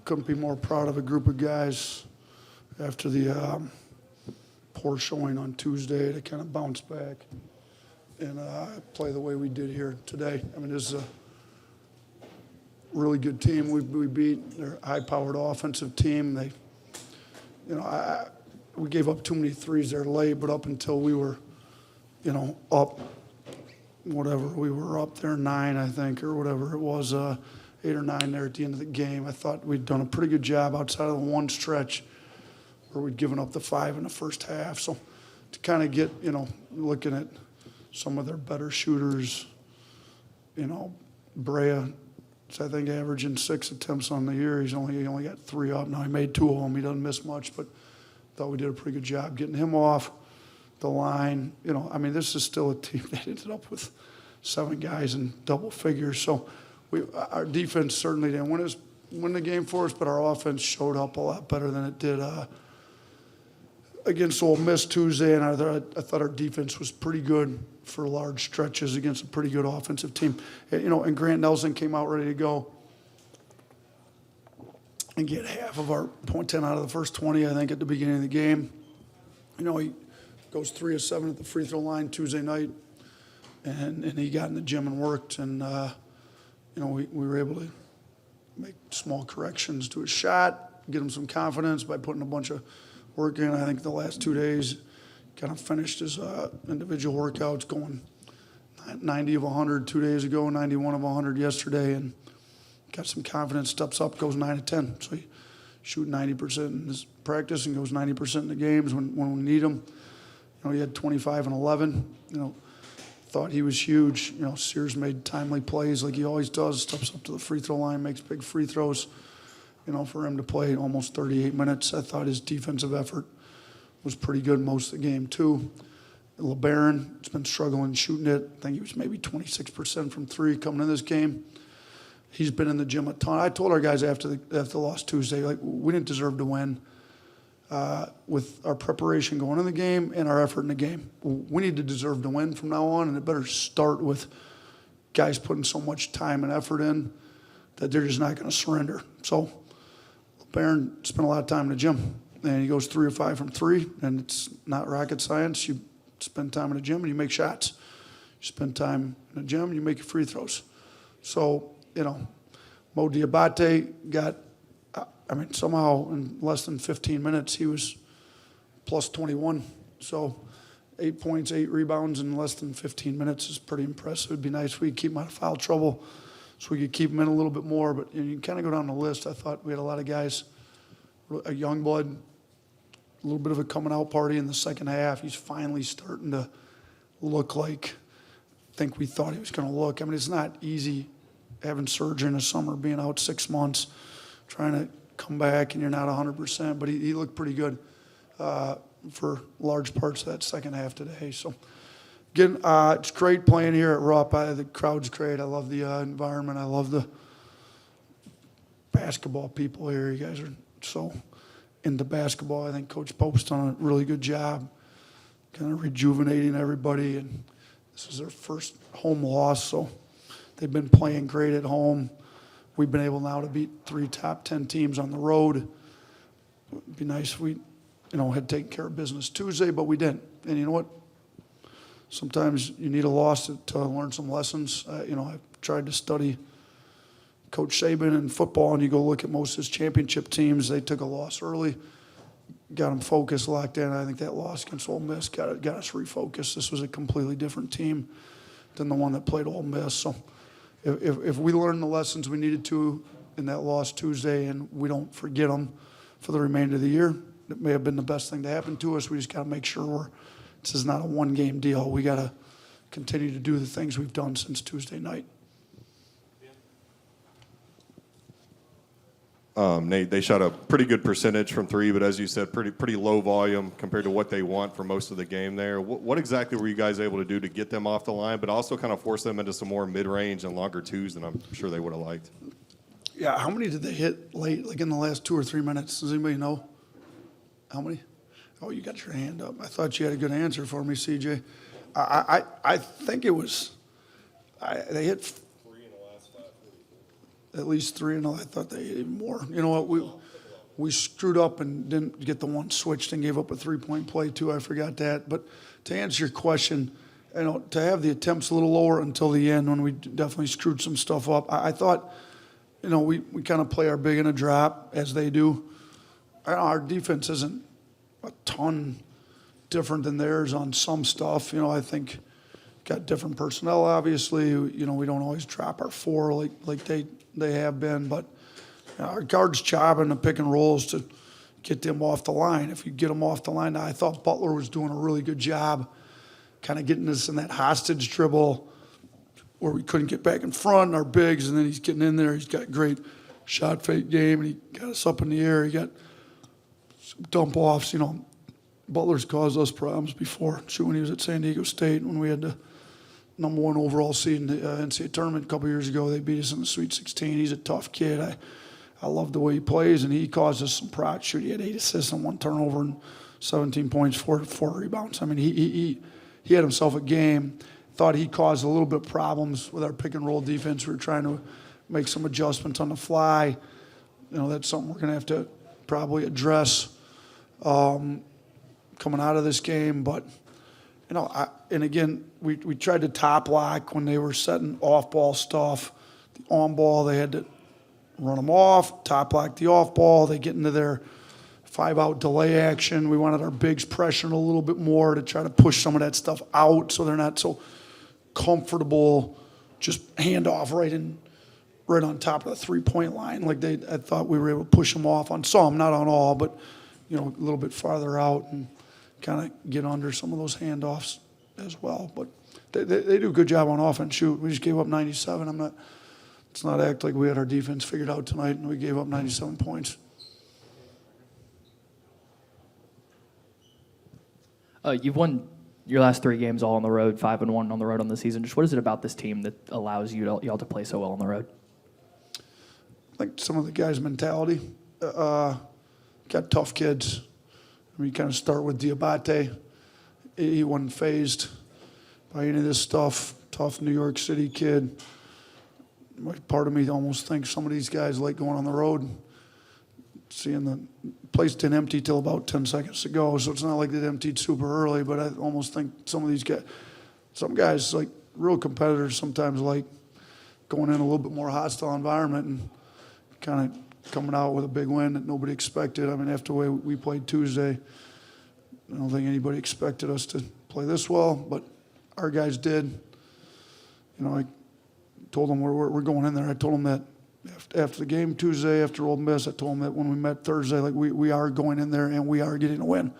couldn't be more proud of a group of guys after the poor showing on Tuesday to kind of bounce back and play the way we did here today. I mean, this is a really good team. We beat their high-powered offensive team. They, we gave up too many threes there late, but up until we were, up, whatever, we were up there 9, I think, or whatever it was, 8 or 9 there at the end of the game. I thought we'd done a pretty good job outside of the one stretch where we'd given up the 5 in the first half. So to kind of get, looking at some of their better shooters, Brea, I think averaging 6 attempts on the year. He only got 3 up. Now he made 2 of them. He doesn't miss much, but thought we did a pretty good job getting him off the line. This is still a team that ended up with 7 guys in double figures. So our defense certainly didn't win the game for us, but our offense showed up a lot better than it did against Ole Miss Tuesday, and I thought our defense was pretty good for large stretches against a pretty good offensive team. And Grant Nelson came out ready to go and get half of our point 10 out of the first 20, I think, at the beginning of the game. He goes 3 of 7 at the free throw line Tuesday night, and he got in the gym and worked, and we were able to make small corrections to his shot, get him some confidence by putting a bunch of work in. I think the last 2 days kind of finished his individual workouts, going 90 of 100 2 days ago, 91 of 100 yesterday, and got some confidence, steps up, goes 9 of 10. So he shoot 90% in his practice and goes 90% in the games when we need him. He had 25 and 11. Thought he was huge. Sears made timely plays like he always does, steps up to the free throw line, makes big free throws. For him to play almost 38 minutes, I thought his defensive effort was pretty good most of the game, too. LeBaron has been struggling shooting it. I think he was maybe 26% from 3 coming in this game. He's been in the gym a ton. I told our guys after the loss Tuesday, we didn't deserve to win with our preparation going in the game and our effort in the game. We need to deserve to win from now on, and it better start with guys putting so much time and effort in that they're just not going to surrender. So Barron spent a lot of time in the gym, and he goes 3 of 5 from 3, and it's not rocket science. You spend time in the gym, and you make shots. You spend time in the gym, and you make your free throws. So, Mo Diabate got, somehow in less than 15 minutes, he was plus 21. So 8 points, 8 rebounds in less than 15 minutes is pretty impressive. It'd be nice if we could keep him out of foul trouble so we could keep him in a little bit more. But you can kind of go down the list. I thought we had a lot of guys, a young blood, a little bit of a coming out party in the second half. He's finally starting to look like I think we thought he was going to look. It's not easy having surgery in the summer, being out 6 months, trying to come back, and you're not 100%. But he looked pretty good for large parts of that second half today. So, again, it's great playing here at Rupp. The crowd's great. I love the environment. I love the basketball people here. You guys are so into basketball. I think Coach Pope's done a really good job kind of rejuvenating everybody. And this is their first home loss, so they've been playing great at home. We've been able now to beat 3 top 10 teams on the road. It'd be nice if we, had taken care of business Tuesday, but we didn't. And you know what? Sometimes you need a loss to learn some lessons. I've tried to study Coach Saban in football, and you go look at most of his championship teams. They took a loss early, got them focused, locked in. I think that loss against Ole Miss got us refocused. This was a completely different team than the one that played Ole Miss. So if we learn the lessons we needed to in that loss Tuesday and we don't forget them for the remainder of the year, it may have been the best thing to happen to us. We just got to make sure this is not a one-game deal. We got to continue to do the things we've done since Tuesday night. Nate, they shot a pretty good percentage from 3, but as you said, pretty low volume compared to what they want for most of the game there. What exactly were you guys able to do to get them off the line, but also kind of force them into some more mid-range and longer twos than I'm sure they would have liked? Yeah, how many did they hit late, like in the last 2 or 3 minutes? Does anybody know? How many? Oh, you got your hand up. I thought you had a good answer for me, CJ. I think it was they hit 3 in the last 5. at least 3, and I thought they hit even more. You know what, we screwed up and didn't get the one switched and gave up a 3-point play too. I forgot that. But to answer your question, you know, to have the attempts a little lower until the end when we definitely screwed some stuff up. I thought, you know, we kind of play our big in a drop as they do. Our defense isn't a ton different than theirs on some stuff. You know, I think got different personnel, obviously. You know, we don't always drop our 4 like they have been, but our guards' job in the pick and roll is to get them off the line. If you get them off the line, I thought Butler was doing a really good job kind of getting us in that hostage dribble where we couldn't get back in front, our bigs, and then he's getting in there. He's got great shot fake game, and he got us up in the air. He got some dump-offs. You know, Butler's caused us problems before. Shoot, when he was at San Diego State, when we had the number 1 overall seed in the NCAA tournament a couple years ago, they beat us in the Sweet 16. He's a tough kid. I love the way he plays, and he caused us some pride. Shoot, he had 8 assists and 1 turnover and 17 points, 4 rebounds. I mean, he had himself a game. Thought he caused a little bit of problems with our pick and roll defense. We were trying to make some adjustments on the fly. You know, that's something we're going to have to probably address coming out of this game. But, you know, and again, we tried to top lock when they were setting off-ball stuff. The on-ball, they had to run them off, top lock the off-ball. They get into their 5-out delay action. We wanted our bigs pressuring a little bit more to try to push some of that stuff out so they're not so comfortable just hand off right on top of the 3-point line. Like I thought we were able to push them off on some, not on all, but, you know, a little bit farther out and kind of get under some of those handoffs as well. But they do a good job on offense. Shoot, we just gave up 97. Let's not act like we had our defense figured out tonight and we gave up 97 points. You've won your last 3 games all on the road, 5-1 on the road on the season. Just what is it about this team that allows y'all to play so well on the road? I think some of the guys' mentality. Got tough kids. I mean, you kind of start with Diabate. He wasn't fazed by any of this stuff. Tough New York City kid. Part of me almost thinks some of these guys like going on the road, seeing the place didn't empty till about 10 seconds to go, so it's not like it emptied super early, but I almost think some guys like real competitors sometimes like going in a little bit more hostile environment and kind of coming out with a big win that nobody expected. I mean, after the way we played Tuesday, I don't think anybody expected us to play this well, but our guys did. You know, I told them we're going in there. I told them that after the game Tuesday, after Ole Miss, I told them that when we met Thursday, like we are going in there and we are getting a win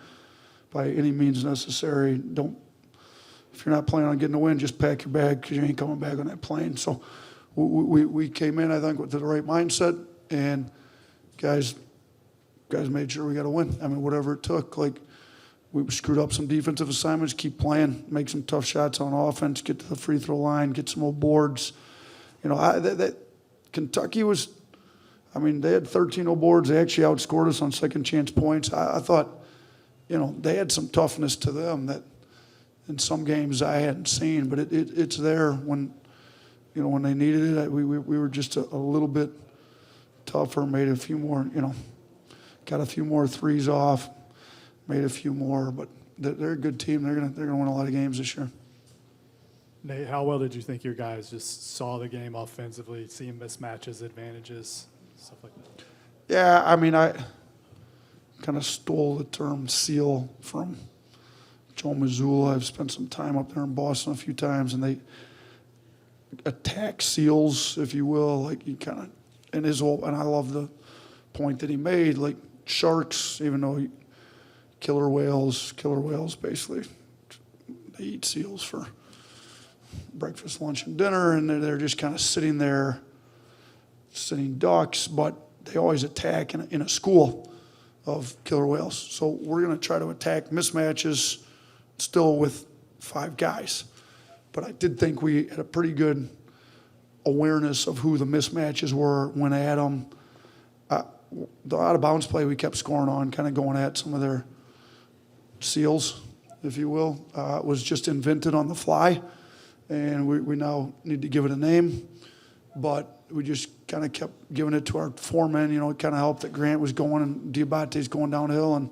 by any means necessary. If you're not planning on getting a win, just pack your bag because you ain't coming back on that plane. So we came in, I think, with the right mindset, and guys made sure we got a win. I mean, whatever it took. Like, we screwed up some defensive assignments, keep playing, make some tough shots on offense, get to the free throw line, get some more boards. You know, Kentucky was, I mean, they had 13 boards. They actually outscored us on second chance points. I thought, you know, they had some toughness to them that in some games I hadn't seen, but it's there when, you know, when they needed it. We were just a little bit tougher, made a few more, you know, got a few more threes off, made a few more, but they're a good team. They're gonna win a lot of games this year. Nate, how well did you think your guys just saw the game offensively, seeing mismatches, advantages, stuff like that? Yeah, I mean, I kind of stole the term seal from Joe Mazzulla. I've spent some time up there in Boston a few times, and they attack seals, if you will. Like, you kind of, and I love the point that he made, like sharks, even though killer whales basically, they eat seals for breakfast, lunch, and dinner, and they're just kind of sitting there, sitting ducks, but they always attack in a school of killer whales. So we're going to try to attack mismatches still with 5 guys. But I did think we had a pretty good awareness of who the mismatches were when at them. The out-of-bounds play we kept scoring on, kind of going at some of their seals, if you will, was just invented on the fly. And we now need to give it a name, but we just kind of kept giving it to our foreman. It kind of helped that Grant was going and Diabate's going downhill, and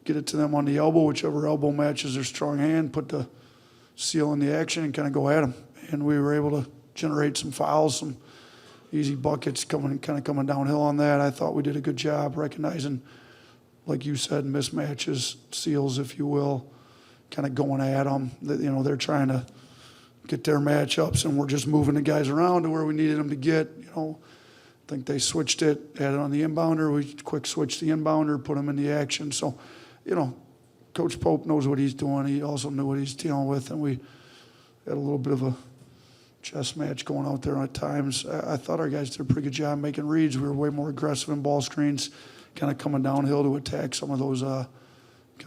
get it to them on the elbow, whichever elbow matches their strong hand, put the seal in the action and kind of go at them. And we were able to generate some fouls, some easy buckets coming downhill on that. I thought we did a good job recognizing, like you said, mismatches, seals, if you will, kind of going at them. They're trying to get their matchups, and we're just moving the guys around to where we needed them to get. I think they switched it, had it on the inbounder. We quick switched the inbounder, put them in the action. So, Coach Pope knows what he's doing. He also knew what he's dealing with, and we had a little bit of a chess match going out there at times. I thought our guys did a pretty good job making reads. We were way more aggressive in ball screens, kind of coming downhill to attack some of those kind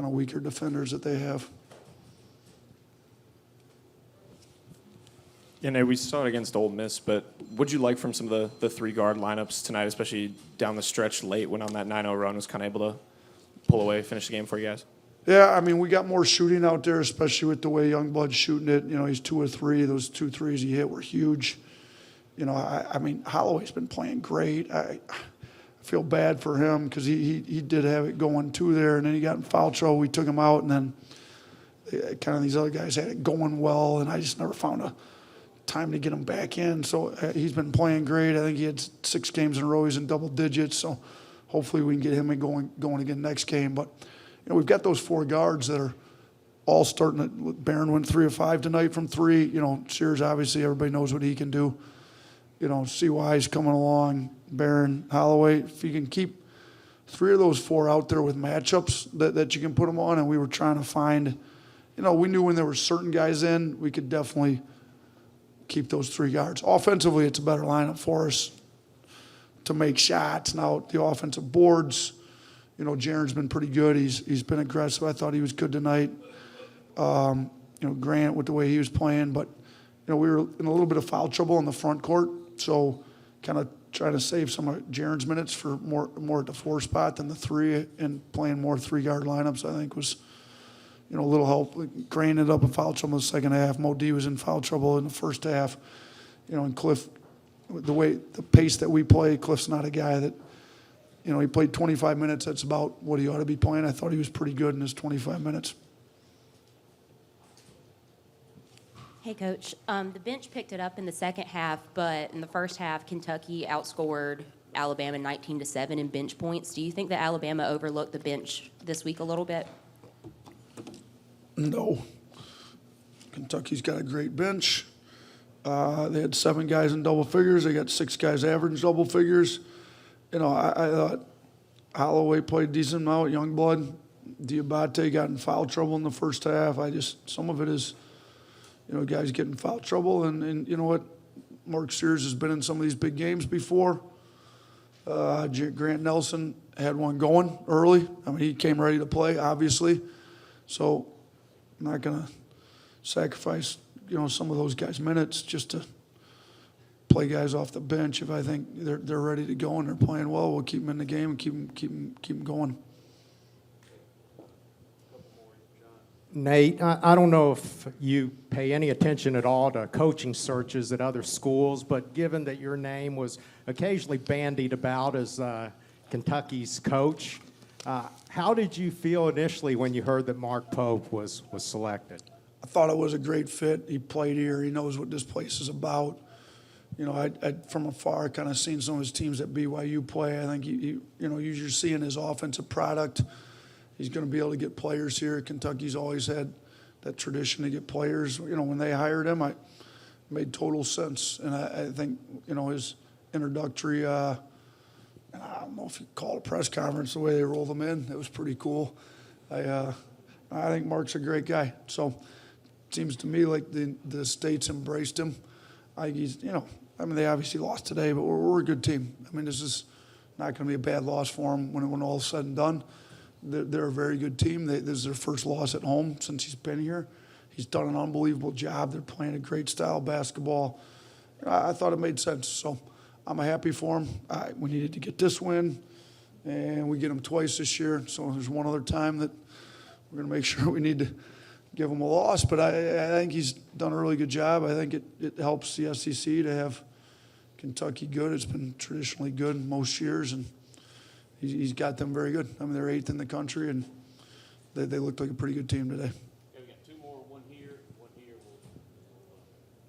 of weaker defenders that they have. Yeah, we saw it against Ole Miss, but what'd you like from some of the three-guard lineups tonight, especially down the stretch late when on that 9-0 run was kind of able to pull away, finish the game for you guys? Yeah, we got more shooting out there, especially with the way Youngblood's shooting it. He's 2 of 3. Those 2 threes he hit were huge. Holloway's been playing great. I feel bad for him because he did have it going too there, and then he got in foul trouble. We took him out, and then kind of these other guys had it going well, and I just never found a time to get him back in. So he's been playing great. I think he had 6 games in a row. He's in double digits, so hopefully we can get him going again next game. But we've got those 4 guards that are all starting to. Barron went 3 of 5 tonight from 3. Sears, obviously, everybody knows what he can do. CY's coming along. Barron, Holloway. If you can keep 3 of those 4 out there with matchups that you can put them on, and we were trying to find, we knew when there were certain guys in, we could definitely keep those 3 guards. Offensively, it's a better lineup for us to make shots. Now, the offensive boards, Jaren's been pretty good. He's been aggressive. I thought he was good tonight. Grant with the way he was playing, but we were in a little bit of foul trouble in the front court, so kind of trying to save some of Jaren's minutes for more at the 4 spot than the 3, and playing more 3-guard lineups, I think was a little help. Grant ended up in foul trouble in the second half. Mo D was in foul trouble in the first half. And Cliff, the pace that we play, Cliff's not a guy that, he played 25 minutes. That's about what he ought to be playing. I thought he was pretty good in his 25 minutes. Hey, Coach. The bench picked it up in the second half, but in the first half, Kentucky outscored Alabama 19-7 in bench points. Do you think that Alabama overlooked the bench this week a little bit? No. Kentucky's got a great bench. They had 7 guys in double figures. They got 6 guys average double figures. I thought Holloway played decent amount. Youngblood, Diabate got in foul trouble in the first half. Some of it is, guys get in foul trouble. And you know what? Mark Sears has been in some of these big games before. Grant Nelson had one going early. He came ready to play, obviously. So I'm not going to sacrifice, some of those guys' minutes just to play guys off the bench. If I think they're ready to go and they're playing well, we'll keep them in the game and keep them going. Nate, I don't know if you pay any attention at all to coaching searches at other schools, but given that your name was occasionally bandied about as Kentucky's coach, how did you feel initially when you heard that Mark Pope was selected? I thought it was a great fit. He played here. He knows what this place is about. I'd from afar kind of seen some of his teams at BYU play. I think you're seeing his offensive product. He's going to be able to get players here. Kentucky's always had that tradition to get players. When they hired him, it made total sense. And I think, his introductory, I don't know if you call it a press conference, the way they rolled him in, it was pretty cool. I think Mark's a great guy. So it seems to me like the state's embraced him. I think he's, they obviously lost today, but we're a good team. This is not going to be a bad loss for them when all is said and done. They're a very good team. This is their first loss at home since he's been here. He's done an unbelievable job. They're playing a great style of basketball. I thought it made sense, so I'm happy for him. We needed to get this win, and we get him twice this year. So there's one other time that we're going to make sure we need to give him a loss. But I think he's done a really good job. I think it helps the SEC to have Kentucky good. It's been traditionally good most years, and he's got them very good. I mean, they're 8th in the country, and they looked like a pretty good team today.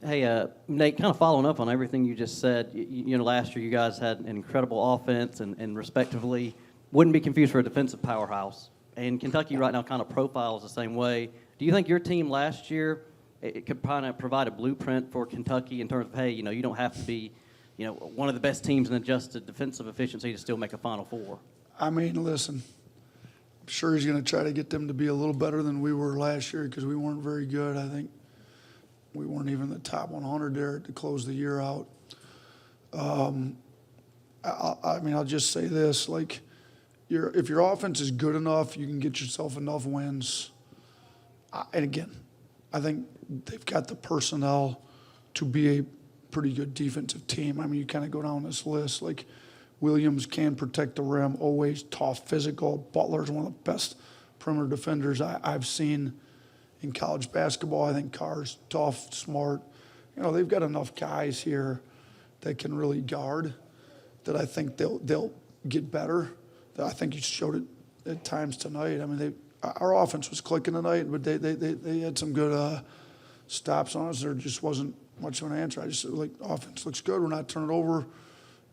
Hey, Nate, kind of following up on everything you just said, last year you guys had an incredible offense and respectively wouldn't be confused for a defensive powerhouse. And Kentucky right now kind of profiles the same way. Do you think your team last year, it could kind of provide a blueprint for Kentucky in terms of, hey, you don't have to be, one of the best teams in adjusted defensive efficiency to still make a Final Four? I mean, listen, I'm sure he's going to try to get them to be a little better than we were last year because we weren't very good. I think we weren't even the top 100 there to close the year out. I mean, I'll just say this, like, if your offense is good enough, you can get yourself enough wins. And again, I think they've got the personnel to be a pretty good defensive team. I mean, you kind of go down this list, like Williams can protect the rim, always tough, physical. Butler's one of the best perimeter defenders I've seen in college basketball. I think Carr's tough, smart. They've got enough guys here that can really guard that I think they'll get better. I think you showed it at times tonight. I mean, our offense was clicking tonight, but they had some good stops on us. There just wasn't much of an answer. I just like offense looks good. We're not turning over.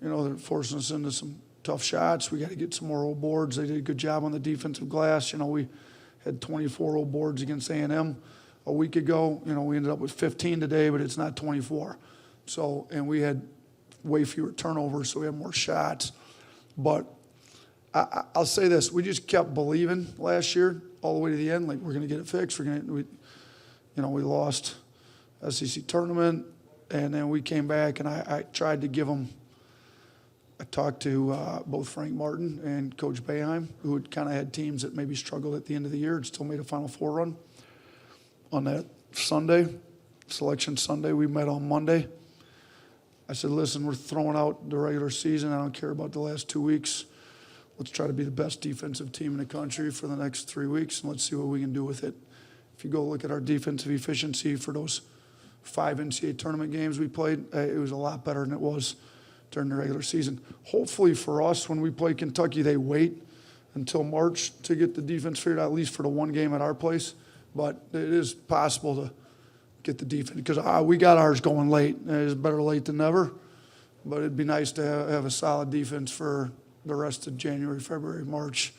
They're forcing us into some tough shots. We got to get some more old boards. They did a good job on the defensive glass. We had 24 old boards against A&M a week ago. We ended up with 15 today, but it's not 24. So, and we had way fewer turnovers, so we had more shots. But I'll say this: we just kept believing last year all the way to the end. Like, we're going to get it fixed. We lost SEC tournament, and then we came back, and I tried to give them. I talked to both Frank Martin and Coach Boeheim, who had kind of had teams that maybe struggled at the end of the year and still made a Final Four run. On that Sunday, Selection Sunday, we met on Monday. I said, listen, we're throwing out the regular season. I don't care about the last 2 weeks. Let's try to be the best defensive team in the country for the next 3 weeks, and let's see what we can do with it. If you go look at our defensive efficiency for those 5 NCAA tournament games we played, it was a lot better than it was during the regular season. Hopefully for us, when we play Kentucky, they wait until March to get the defense figured out, at least for the one game at our place. But it is possible to get the defense, because we got ours going late. It's better late than never, but it'd be nice to have a solid defense for the rest of January, February, March,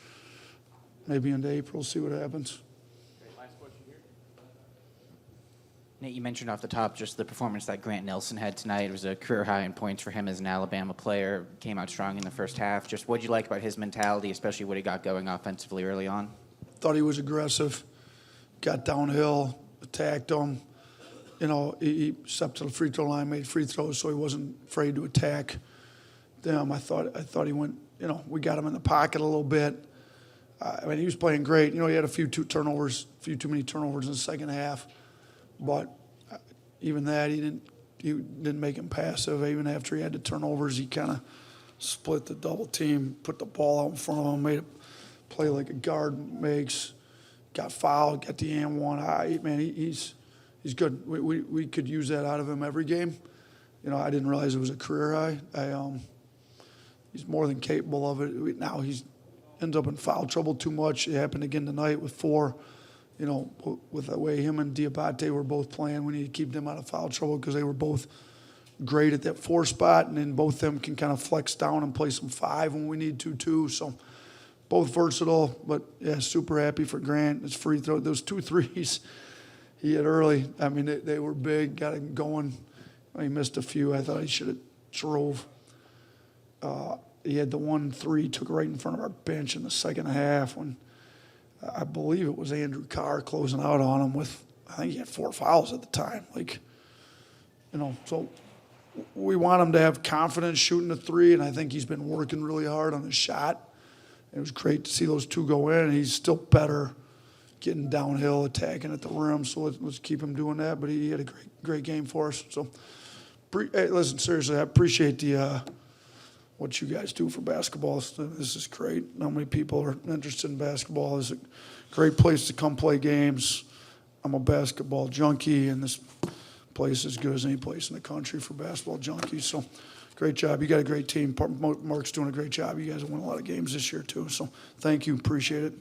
maybe into April, see what happens. Nate, you mentioned off the top just the performance that Grant Nelson had tonight. It was a career high in points for him as an Alabama player. Came out strong in the first half. Just what did you like about his mentality, especially what he got going offensively early on? Thought he was aggressive, got downhill, attacked him. He stepped to the free throw line, made free throws, so he wasn't afraid to attack them. I thought he went, we got him in the pocket a little bit. I mean, he was playing great. He had a few too many turnovers in the second half. But even that, he didn't make him passive. Even after he had the turnovers, he kind of split the double team, put the ball out in front of him, made it play like a guard makes, got fouled, got the and one. Man, he's good. We could use that out of him every game. I didn't realize it was a career high. He's more than capable of it. Now he ends up in foul trouble too much. It happened again tonight with 4. With the way him and Diabate were both playing, we need to keep them out of foul trouble because they were both great at that 4 spot, and then both of them can kind of flex down and play some 5 when we need to too. So both versatile, but yeah, super happy for Grant. His free throw, those 2 threes he had early. I mean, they were big, got him going. He missed a few. I thought he should have drove. He had the 1 3 took right in front of our bench in the second half when I believe it was Andrew Carr closing out on him with, I think he had 4 fouls at the time. So we want him to have confidence shooting the 3, and I think he's been working really hard on his shot. It was great to see those 2 go in, and he's still better getting downhill, attacking at the rim. So let's keep him doing that. But he had a great game for us. So, hey, listen, seriously, I appreciate what you guys do for basketball. This is great. How many people are interested in basketball? It's a great place to come play games. I'm a basketball junkie, and this place is as good as any place in the country for basketball junkies. So Great job. You got a great team. Mark's doing a great job. You guys have won a lot of games this year, too. So thank you. Appreciate it.